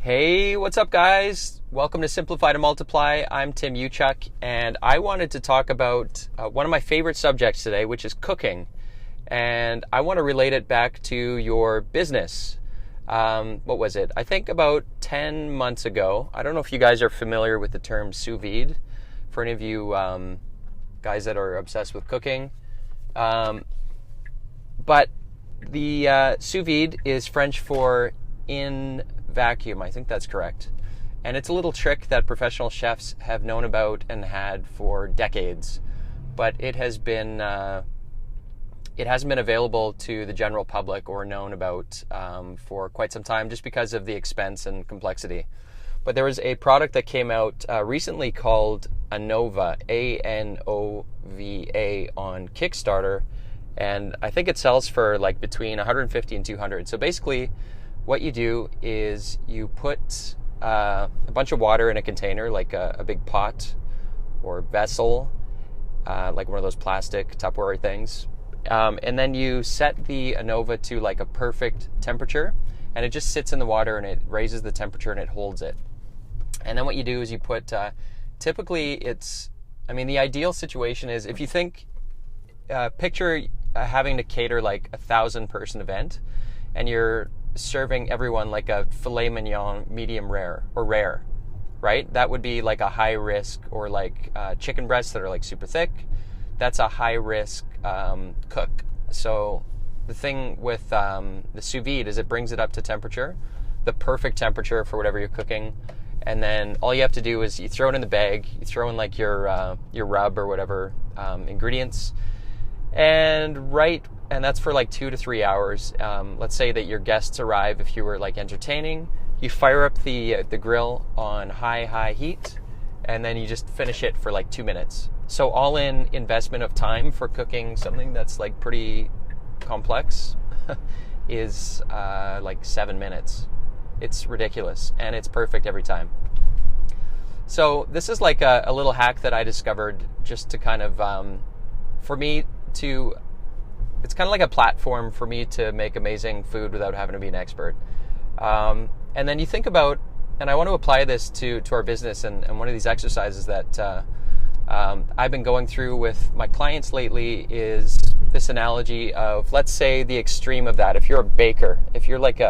Hey, what's up, guys? Welcome to Simplify to Multiply. I'm Tim Uchuk, and I wanted to talk about one of my favorite subjects today, which is cooking. And I want to relate it back to your business. What was it? I think about 10 months ago. I don't know if you guys are familiar with the term sous vide. For any of you guys that are obsessed with cooking. But the sous vide is French for in vacuum. I think that's correct. And it's a little trick that professional chefs have known about and had for decades. But it hasn't been available to the general public or known about for quite some time, just because of the expense and complexity. But there was a product that came out recently called Anova, Anova, on Kickstarter, and I think it sells for like between 150 and 200. So basically, what you do is you put a bunch of water in a container, like a big pot or vessel, like one of those plastic Tupperware things. And then you set the Anova to like a perfect temperature, and it just sits in the water and it raises the temperature and it holds it. And then what you do is you put, typically the ideal situation is if you think, picture having to cater like 1,000-person event, and you're serving everyone like a filet mignon medium rare or rare, right? That would be like a high risk, or like chicken breasts that are like super thick. That's a high risk cook. So the thing with the sous vide is it brings it up to temperature, the perfect temperature for whatever you're cooking. And then all you have to do is you throw it in the bag, you throw in like your rub or whatever ingredients, and that's for like 2 to 3 hours. Let's say that your guests arrive. If you were like entertaining, you fire up the grill on high heat, and then you just finish it for like 2 minutes. So all in investment of time for cooking something that's like pretty complex is like 7 minutes. It's ridiculous, and it's perfect every time. So this is like a little hack that I discovered just to kind of, it's kind of like a platform for me to make amazing food without having to be an expert. And then you think about, and I want to apply this to our business, and one of these exercises that I've been going through with my clients lately is this analogy of, let's say, the extreme of that. If you're a baker, if you're like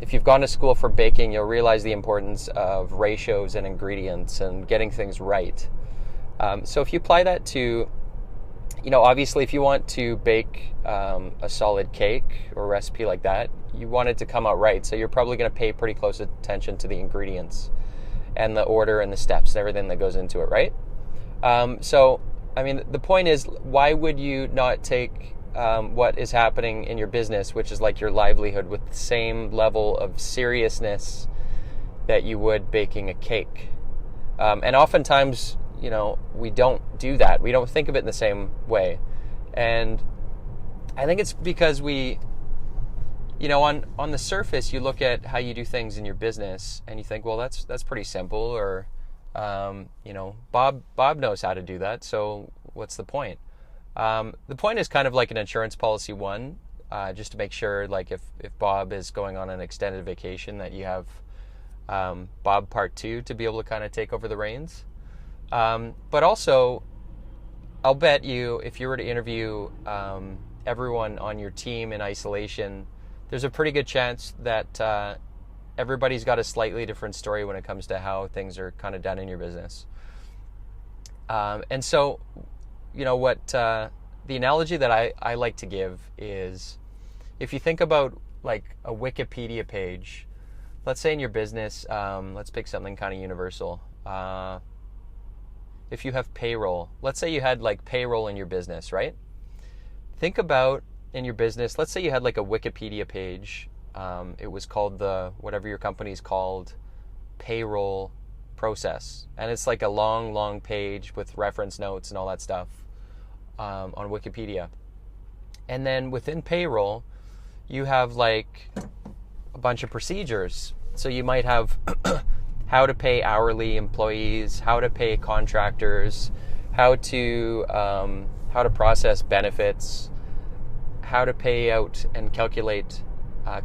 if you've gone to school for baking, you'll realize the importance of ratios and ingredients and getting things right. So if you apply that to, obviously if you want to bake a solid cake or recipe like that, you want it to come out right. So you're probably going to pay pretty close attention to the ingredients and the order and the steps and everything that goes into it, right? The point is, why would you not take what is happening in your business, which is like your livelihood, with the same level of seriousness that you would baking a cake? And oftentimes, we don't do that. We don't think of it in the same way. And I think it's because we, on the surface, you look at how you do things in your business and you think, well, that's pretty simple, or, Bob knows how to do that, so what's the point? The point is kind of like an insurance policy one, just to make sure, like if Bob is going on an extended vacation, that you have Bob part 2 to be able to kind of take over the reins. But also, I'll bet you, if you were to interview everyone on your team in isolation, there's a pretty good chance that everybody's got a slightly different story when it comes to how things are kind of done in your business. And so, what the analogy that I like to give is, if you think about like a Wikipedia page, let's say in your business, let's pick something kind of universal. If you have payroll, let's say you had like payroll in your business, right? Think about in your business, let's say you had like a Wikipedia page. It was called whatever your company's called, payroll process. And it's like a long page with reference notes and all that stuff on Wikipedia. And then within payroll, you have like a bunch of procedures. So you might have how to pay hourly employees, how to pay contractors, how to process benefits, how to pay out and calculate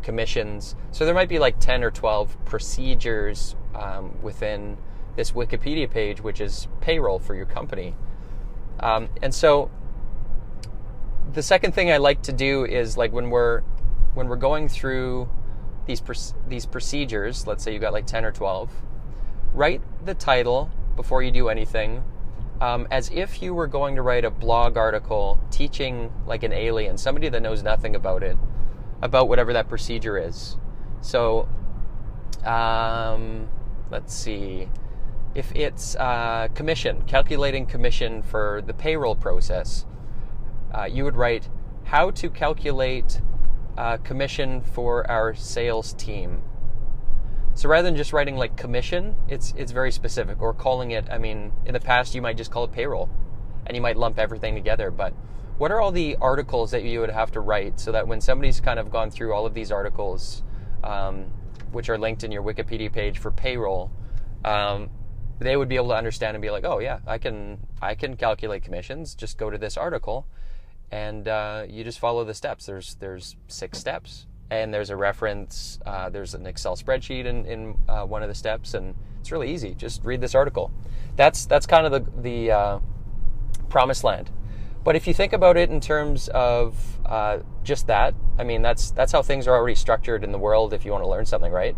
commissions. So there might be like 10 or 12 procedures within this Wikipedia page, which is payroll for your company. And so the second thing I like to do is, like, when we're going through these procedures, let's say you've got like 10 or 12, write the title before you do anything, as if you were going to write a blog article teaching like an alien, somebody that knows nothing about it, about whatever that procedure is. So let's see, if it's calculating commission for the payroll process, you would write how to calculate commission for our sales team. So rather than just writing like commission, it's very specific, or calling it, I mean, in the past you might just call it payroll and you might lump everything together. But what are all the articles that you would have to write so that when somebody's kind of gone through all of these articles, which are linked in your Wikipedia page for payroll, they would be able to understand and be like, oh yeah, I can calculate commissions, just go to this article. And you just follow the steps. There's 6 steps, and there's a reference. There's an Excel spreadsheet in one of the steps, and it's really easy. Just read this article. That's kind of the promised land. But if you think about it in terms of just that, I mean, that's how things are already structured in the world. If you want to learn something, right?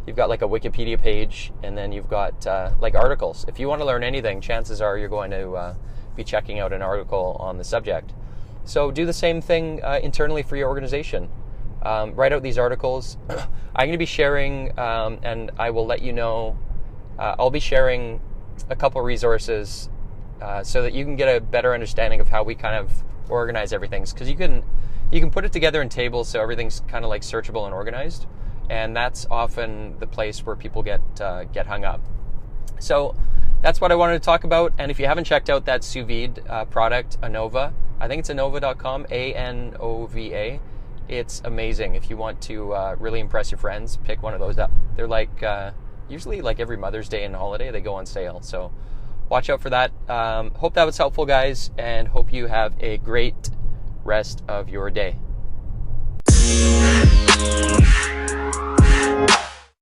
You've got like a Wikipedia page, and then you've got like articles. If you want to learn anything, chances are you're going to be checking out an article on the subject. So do the same thing internally for your organization. Write out these articles. I'm going to be sharing, and I will let you know, I'll be sharing a couple resources so that you can get a better understanding of how we kind of organize everything. Because you can put it together in tables so everything's kind of like searchable and organized. And that's often the place where people get hung up. So that's what I wanted to talk about. And if you haven't checked out that sous vide product, Anova, I think it's Anova.com, ANOVA. It's amazing. If you want to really impress your friends, pick one of those up. They're like, usually like every Mother's Day and holiday, they go on sale. So watch out for that. Hope that was helpful, guys, and hope you have a great rest of your day.